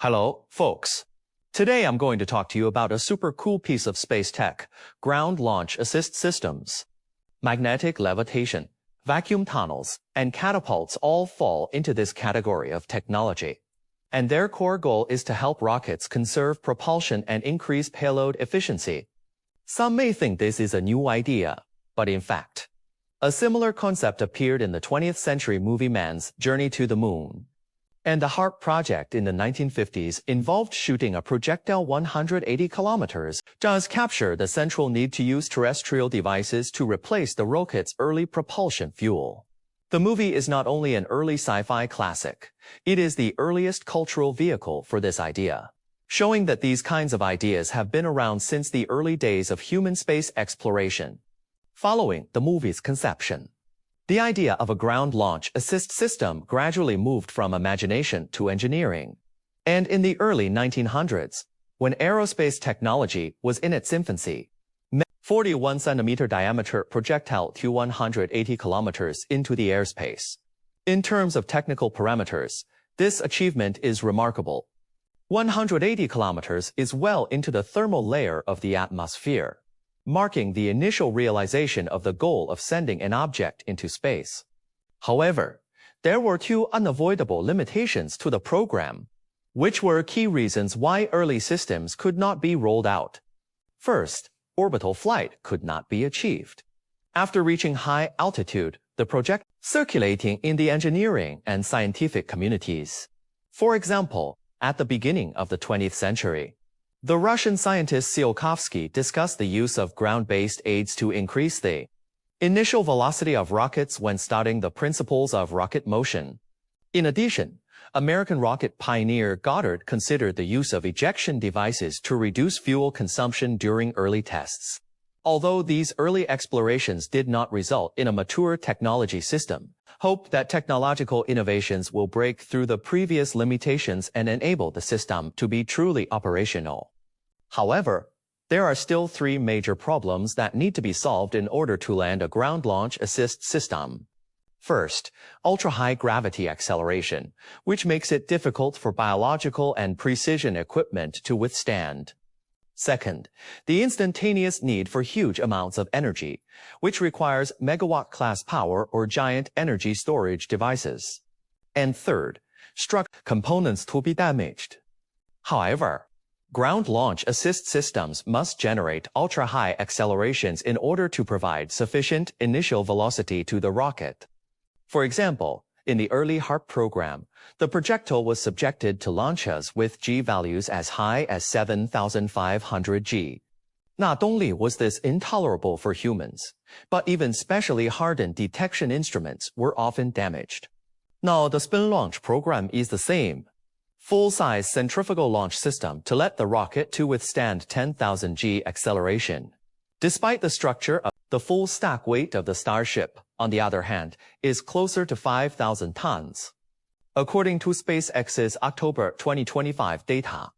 Hello, folks. Today I'm going to talk to you about a super cool piece of space tech, ground launch assist systems. Magnetic levitation, vacuum tunnels, and catapults all fall into this category of technology. And their core goal is to help rockets conserve propulsion and increase payload efficiency. Some may think this is a new idea, but in fact, a similar concept appeared in the 20th century movie Man's Journey to the Moon. And the HARP project in the 1950s involved shooting a projectile 180 kilometers, does capture the central need to use terrestrial devices to replace the rocket's early propulsion fuel. The movie is not only an early sci-fi classic, it is the earliest cultural vehicle for this idea, showing that these kinds of ideas have been around since the early days of human space exploration. Following the movie's conception, the idea of a ground launch assist system gradually moved from imagination to engineering. And in the early 1900s, when aerospace technology was in its infancy, 41 centimeter diameter projectile to 180 kilometers into the airspace. In terms of technical parameters, this achievement is remarkable. 180 kilometers is well into the thermal layer of the atmosphere, marking the initial realization of the goal of sending an object into space. However, there were two unavoidable limitations to the program, which were key reasons why early systems could not be rolled out. First, orbital flight could not be achieved. After reaching high altitude, the project circulating in the engineering and scientific communities. For example, at the beginning of the 20th century, the Russian scientist Tsiolkovsky discussed the use of ground-based aids to increase the initial velocity of rockets when studying the principles of rocket motion. In addition, American rocket pioneer Goddard considered the use of ejection devices to reduce fuel consumption during early tests. Although these early explorations did not result in a mature technology system, hope that technological innovations will break through the previous limitations and enable the system to be truly operational. However, there are still three major problems that need to be solved in order to land a ground launch assist system. First, ultra-high gravity acceleration, which makes it difficult for biological and precision equipment to withstand. Second, the instantaneous need for huge amounts of energy, which requires megawatt-class power or giant energy storage devices. And third, structural components to be damaged. However, ground launch assist systems must generate ultra-high accelerations in order to provide sufficient initial velocity to the rocket. For example, in the early HARP program, the projectile was subjected to launches with G values as high as 7,500 G. Not only was this intolerable for humans, but even specially hardened detection instruments were often damaged. Now the SpinLaunch program is the same. Full-size centrifugal launch system to let the rocket to withstand 10,000 G acceleration. Despite the structure of the full stack weight of the Starship, on the other hand, is closer to 5,000 tons. According to SpaceX's October 2025 data,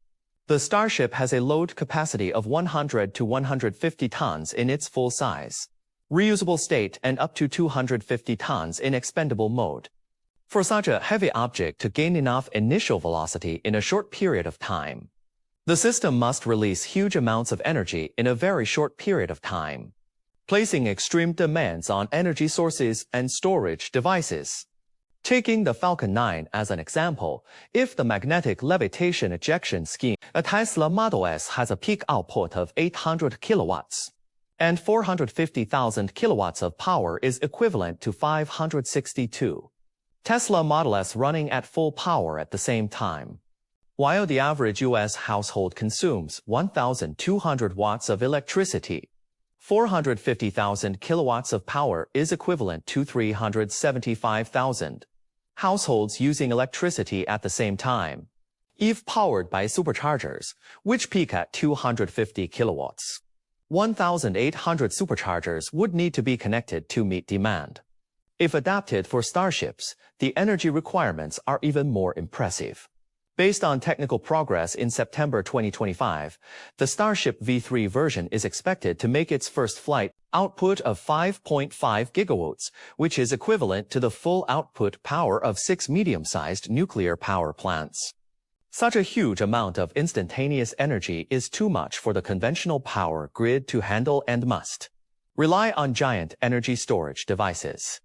the Starship has a load capacity of 100 to 150 tons in its full size, reusable state, and up to 250 tons in expendable mode. For such a heavy object to gain enough initial velocity in a short period of time, the system must release huge amounts of energy in a very short period of time, placing extreme demands on energy sources and storage devices. Taking the Falcon 9 as an example, if the magnetic levitation ejection scheme, a Tesla Model S has a peak output of 800 kilowatts, and 450,000 kilowatts of power is equivalent to 562 Tesla Model S running at full power at the same time. While the average U.S. household consumes 1,200 watts of electricity, 450,000 kilowatts of power is equivalent to 375,000 households using electricity at the same time, if powered by superchargers, which peak at 250 kilowatts. 1,800 superchargers would need to be connected to meet demand. If adapted for Starships, the energy requirements are even more impressive. Based on technical progress in September 2025, the Starship V3 version is expected to make its first flight output of 5.5 gigawatts, which is equivalent to the full output power of 6 medium-sized nuclear power plants. Such a huge amount of instantaneous energy is too much for the conventional power grid to handle and must rely on giant energy storage devices.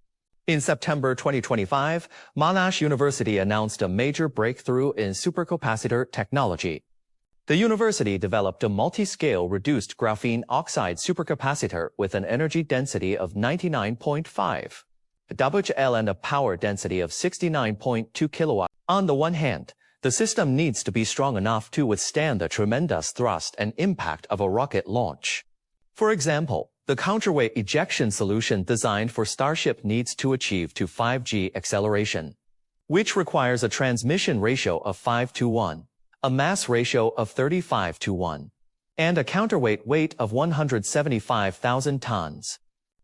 In September 2025, Monash University announced a major breakthrough in supercapacitor technology. The university developed a multi-scale reduced graphene oxide supercapacitor with an energy density of 99.5 Wh and a power density of 69.2 kW. On the one hand, the system needs to be strong enough to withstand the tremendous thrust and impact of a rocket launch. For example, the counterweight ejection solution designed for Starship needs to achieve to 5G acceleration, which requires a transmission ratio of 5:1, a mass ratio of 35:1, and a counterweight weight of 175,000 tons,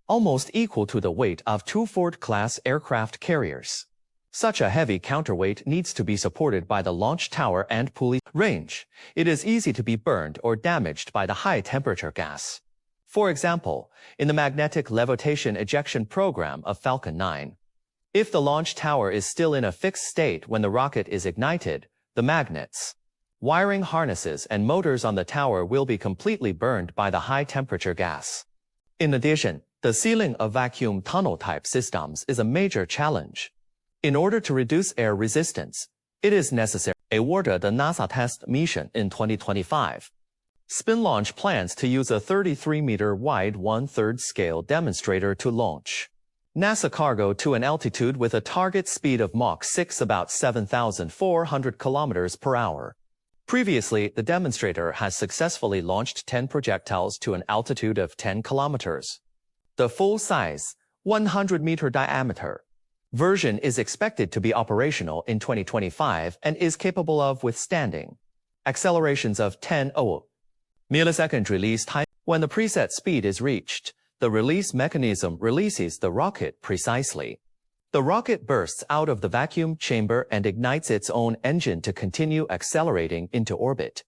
almost equal to the weight of 2 Ford-class aircraft carriers. Such a heavy counterweight needs to be supported by the launch tower and pulley range. It is easy to be burned or damaged by the high-temperature gas. For example, in the magnetic levitation ejection program of Falcon 9, if the launch tower is still in a fixed state when the rocket is ignited, the magnets, wiring harnesses and motors on the tower will be completely burned by the high-temperature gas. In addition, the sealing of vacuum tunnel-type systems is a major challenge. In order to reduce air resistance, it is necessary to award the NASA test mission in 2025. SpinLaunch plans to use a 33-meter wide 1/3 scale demonstrator to launch NASA cargo to an altitude with a target speed of Mach 6 about 7,400 kilometers per hour. Previously, the demonstrator has successfully launched 10 projectiles to an altitude of 10 kilometers. The full-size, 100-meter diameter version is expected to be operational in 2025 and is capable of withstanding accelerations of 10 millisecond release time. When the preset speed is reached, the release mechanism releases the rocket precisely. The rocket bursts out of the vacuum chamber and ignites its own engine to continue accelerating into orbit.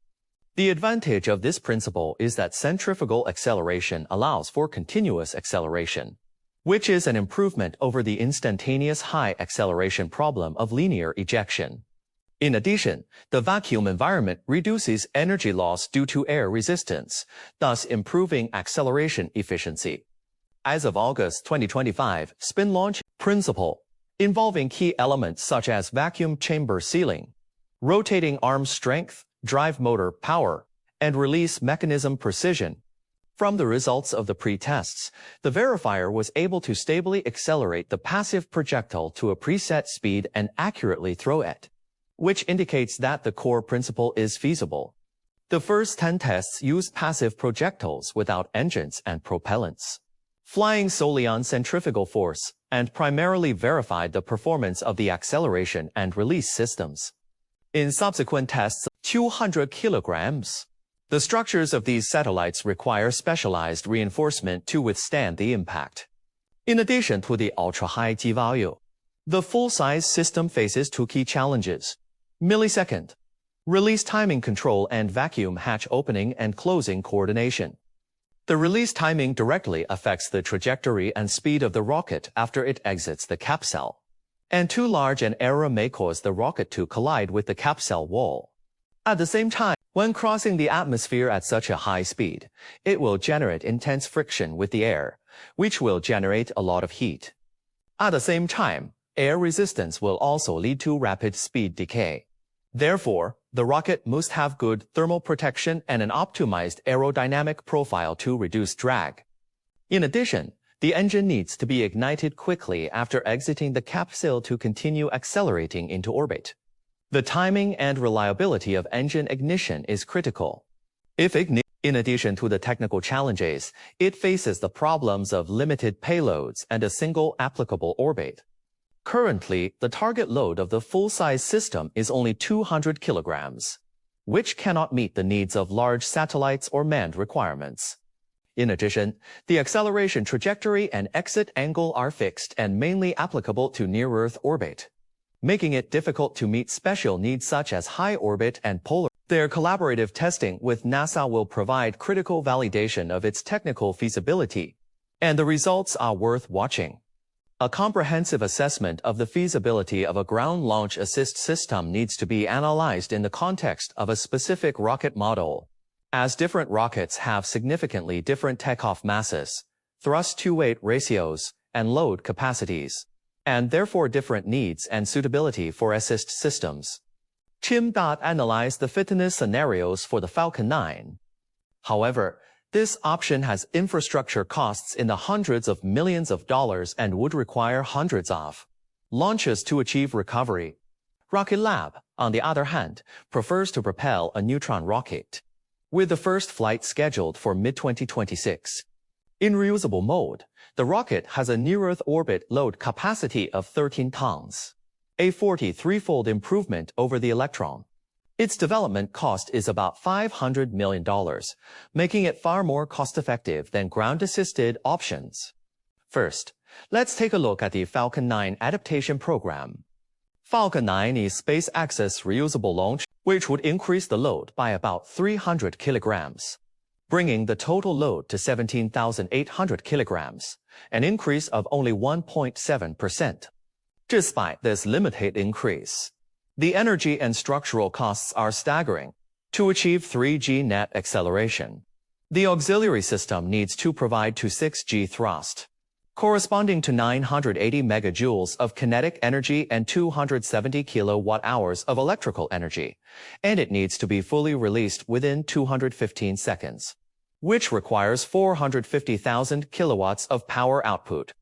The advantage of this principle is that centrifugal acceleration allows for continuous acceleration, which is an improvement over the instantaneous high acceleration problem of linear ejection. In addition, the vacuum environment reduces energy loss due to air resistance, thus improving acceleration efficiency. As of August 2025, SpinLaunch principle, involving key elements such as vacuum chamber sealing, rotating arm strength, drive motor power, and release mechanism precision. From the results of the pre-tests, the verifier was able to stably accelerate the passive projectile to a preset speed and accurately throw it, which indicates that the core principle is feasible. The first 10 tests used passive projectiles without engines and propellants, flying solely on centrifugal force, and primarily verified the performance of the acceleration and release systems. In subsequent tests, 200 kilograms, the structures of these satellites require specialized reinforcement to withstand the impact. In addition to the ultra-high G value, the full-size system faces two key challenges: millisecond release timing control and vacuum hatch opening and closing coordination. The release timing directly affects the trajectory and speed of the rocket after it exits the capsule, and too large an error may cause the rocket to collide with the capsule wall. At the same time, when crossing the atmosphere at such a high speed, it will generate intense friction with the air, which will generate a lot of heat. At the same time, air resistance will also lead to rapid speed decay. Therefore, the rocket must have good thermal protection and an optimized aerodynamic profile to reduce drag. In addition, the engine needs to be ignited quickly after exiting the capsule to continue accelerating into orbit. The timing and reliability of engine ignition is critical. In addition to the technical challenges, it faces the problems of limited payloads and a single applicable orbit. Currently, the target load of the full-size system is only 200 kilograms, which cannot meet the needs of large satellites or manned requirements. In addition, the acceleration trajectory and exit angle are fixed and mainly applicable to near-Earth orbit, making it difficult to meet special needs such as high orbit and polar. Their collaborative testing with NASA will provide critical validation of its technical feasibility, and the results are worth watching. A comprehensive assessment of the feasibility of a ground launch assist system needs to be analyzed in the context of a specific rocket model. As different rockets have significantly different takeoff masses, thrust-to-weight ratios, and load capacities, and therefore different needs and suitability for assist systems. Chim.dot analyzed the fitness scenarios for the Falcon 9. However, this option has infrastructure costs in the hundreds of millions of dollars and would require hundreds of launches to achieve recovery. Rocket Lab, on the other hand, prefers to propel a neutron rocket, with the first flight scheduled for mid-2026. In reusable mode, the rocket has a near-Earth orbit load capacity of 13 tons, a 43-fold improvement over the Electron. Its development cost is about $500 million, making it far more cost-effective than ground-assisted options. First, let's take a look at the Falcon 9 adaptation program. Falcon 9 is SpaceX's reusable launch, which would increase the load by about 300 kilograms, bringing the total load to 17,800 kilograms, an increase of only 1.7%. Despite this limited increase, the energy and structural costs are staggering. To achieve 3G net acceleration, the auxiliary system needs to provide to 6G thrust, corresponding to 980 megajoules of kinetic energy and 270 kilowatt-hours of electrical energy, and it needs to be fully released within 215 seconds, which requires 450,000 kilowatts of power output.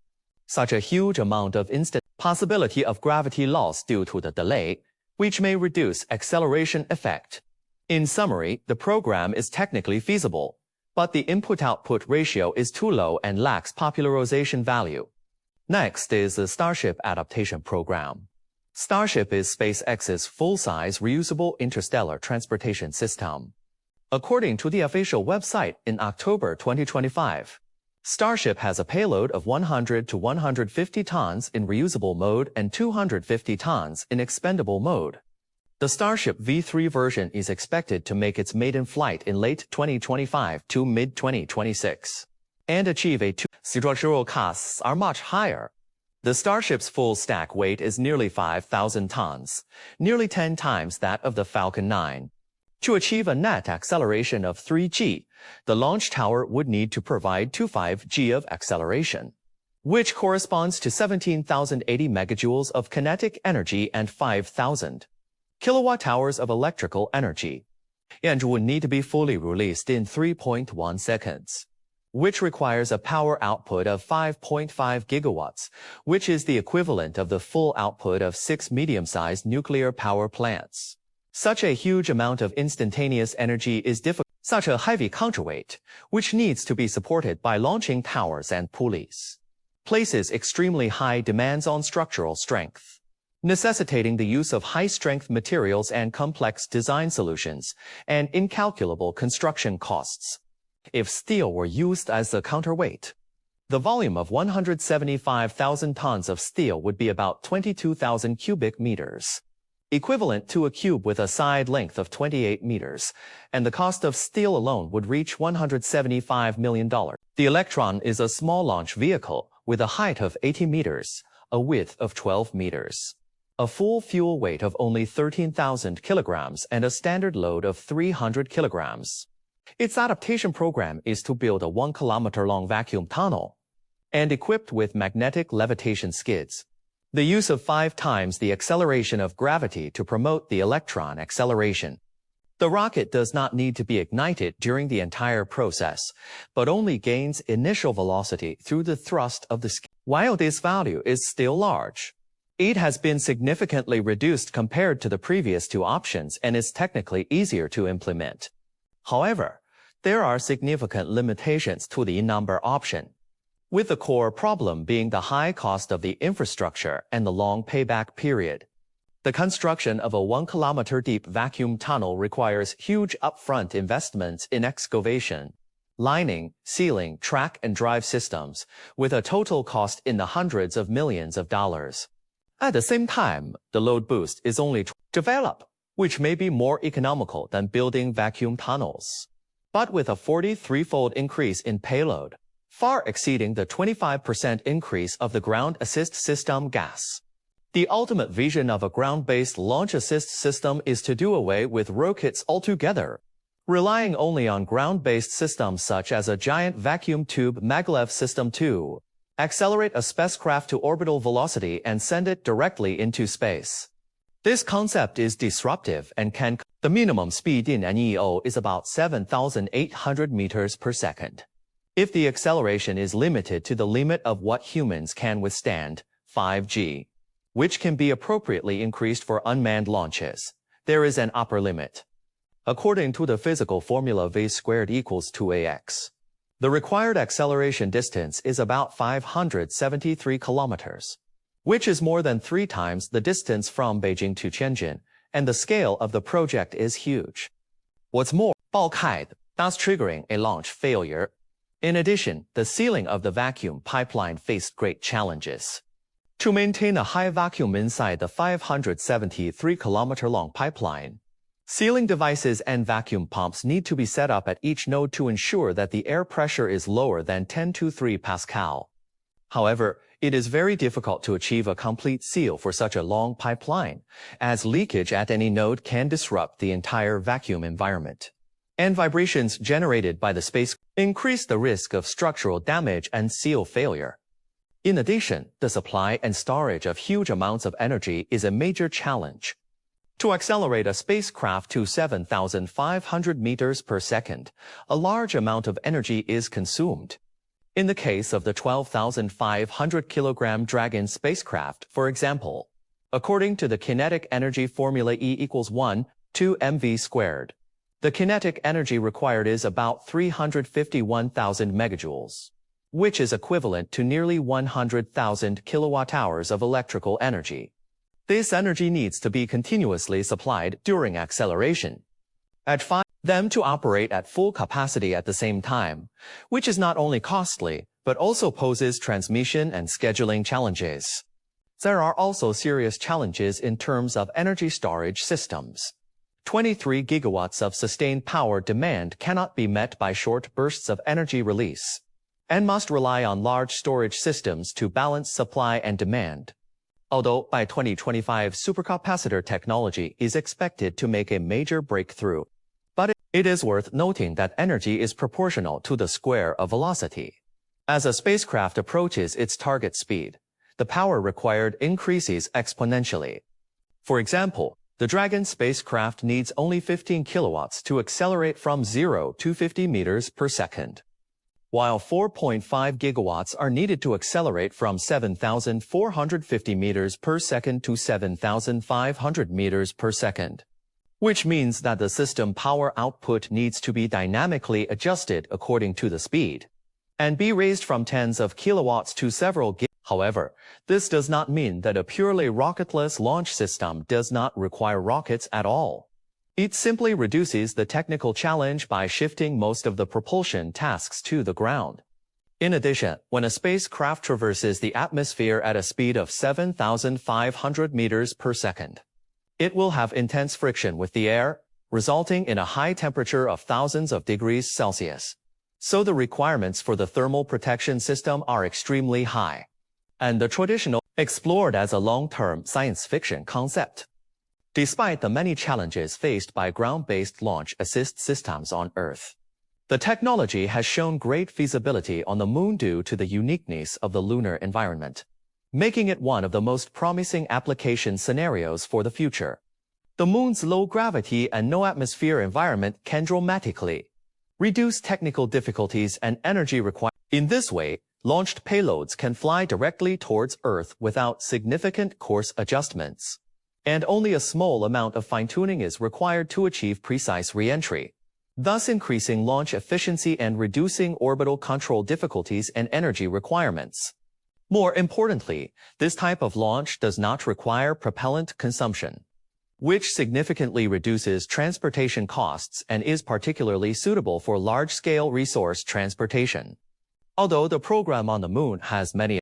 Such a huge amount of instant possibility of gravity loss due to the delay, which may reduce acceleration effect. In summary, the program is technically feasible, but the input-output ratio is too low and lacks popularization value. Next is the Starship adaptation program. Starship is SpaceX's full-size reusable interstellar transportation system. According to the official website in October 2025, Starship has a payload of 100 to 150 tons in reusable mode and 250 tons in expendable mode. The Starship V3 version is expected to make its maiden flight in late 2025 to mid-2026 and achieve a 2. Structural costs are much higher. The Starship's full stack weight is nearly 5,000 tons, nearly 10 times that of the Falcon 9. To achieve a net acceleration of 3G, the launch tower would need to provide 25G of acceleration, which corresponds to 17,080 megajoules of kinetic energy and 5,000 kilowatt-hours of electrical energy, and would need to be fully released in 3.1 seconds, which requires a power output of 5.5 gigawatts, which is the equivalent of the full output of 6 medium-sized nuclear power plants. Such a huge amount of instantaneous energy is difficult. Such a heavy counterweight, which needs to be supported by launching towers and pulleys, places extremely high demands on structural strength, necessitating the use of high-strength materials and complex design solutions, and incalculable construction costs. If steel were used as the counterweight, the volume of 175,000 tons of steel would be about 22,000 cubic meters, equivalent to a cube with a side length of 28 meters, and the cost of steel alone would reach $175 million. The Electron is a small launch vehicle with a height of 80 meters, a width of 12 meters, a full fuel weight of only 13,000 kilograms, and a standard load of 300 kilograms. Its adaptation program is to build a 1-kilometer-long vacuum tunnel and equipped with magnetic levitation skids. The use of 5 times the acceleration of gravity to promote the Electron acceleration. The rocket does not need to be ignited during the entire process, but only gains initial velocity through the thrust of the skid. While this value is still large, it has been significantly reduced compared to the previous 2 options and is technically easier to implement. However, there are significant limitations to the number option, with the core problem being the high cost of the infrastructure and the long payback period. The construction of a 1-kilometer-deep vacuum tunnel requires huge upfront investments in excavation, lining, sealing, track and drive systems, with a total cost in the hundreds of millions of dollars. At the same time, the load boost is only developed, which may be more economical than building vacuum tunnels. But with a 43-fold increase in payload, far exceeding the 25% increase of the ground assist system GLAAS. The ultimate vision of a ground-based launch assist system is to do away with rockets altogether, relying only on ground-based systems such as a giant vacuum tube maglev system to accelerate a spacecraft to orbital velocity and send it directly into space. This concept is disruptive and the minimum speed in NEO is about 7,800 meters per second. If the acceleration is limited to the limit of what humans can withstand, 5G, which can be appropriately increased for unmanned launches, there is an upper limit. According to the physical formula v squared equals 2ax, the required acceleration distance is about 573 kilometers, which is more than 3 times the distance from Beijing to Tianjin, and the scale of the project is huge. What's more, 爆开, thus triggering a launch failure. In addition, the sealing of the vacuum pipeline faced great challenges. To maintain a high vacuum inside the 573-kilometer-long pipeline, sealing devices and vacuum pumps need to be set up at each node to ensure that the air pressure is lower than 10^3 Pascal. However, it is very difficult to achieve a complete seal for such a long pipeline, as leakage at any node can disrupt the entire vacuum environment, and vibrations generated by the space increase the risk of structural damage and seal failure. In addition, the supply and storage of huge amounts of energy is a major challenge. To accelerate a spacecraft to 7,500 meters per second, a large amount of energy is consumed. In the case of the 12,500-kilogram Dragon spacecraft, for example, according to the kinetic energy formula E equals 1/2 mv squared, the kinetic energy required is about 351,000 megajoules, which is equivalent to nearly 100,000 kilowatt-hours of electrical energy. This energy needs to be continuously supplied during acceleration. At 5, them to operate at full capacity at the same time, which is not only costly, but also poses transmission and scheduling challenges. There are also serious challenges in terms of energy storage systems. 23 gigawatts of sustained power demand cannot be met by short bursts of energy release, and must rely on large storage systems to balance supply and demand. Although by 2025 supercapacitor technology is expected to make a major breakthrough, but it is worth noting that energy is proportional to the square of velocity. As a spacecraft approaches its target speed, the power required increases exponentially. For example, the Dragon spacecraft needs only 15 kilowatts to accelerate from 0 to 50 meters per second, while 4.5 gigawatts are needed to accelerate from 7,450 meters per second to 7,500 meters per second, which means that the system power output needs to be dynamically adjusted according to the speed, and be raised from tens of kilowatts to several gigawatts. However, this does not mean that a purely rocketless launch system does not require rockets at all. It simply reduces the technical challenge by shifting most of the propulsion tasks to the ground. In addition, when a spacecraft traverses the atmosphere at a speed of 7,500 meters per second, it will have intense friction with the air, resulting in a high temperature of thousands of degrees Celsius. So the requirements for the thermal protection system are extremely high, and the traditional explored as a long-term science fiction concept. Despite the many challenges faced by ground-based launch assist systems on Earth, the technology has shown great feasibility on the Moon due to the uniqueness of the lunar environment, making it one of the most promising application scenarios for the future. The Moon's low gravity and no atmosphere environment can dramatically reduce technical difficulties and energy requirements. In this way, launched payloads can fly directly towards Earth without significant course adjustments, and only a small amount of fine-tuning is required to achieve precise re-entry, thus increasing launch efficiency and reducing orbital control difficulties and energy requirements. More importantly, this type of launch does not require propellant consumption, which significantly reduces transportation costs and is particularly suitable for large-scale resource transportation. Although the program on the Moon has many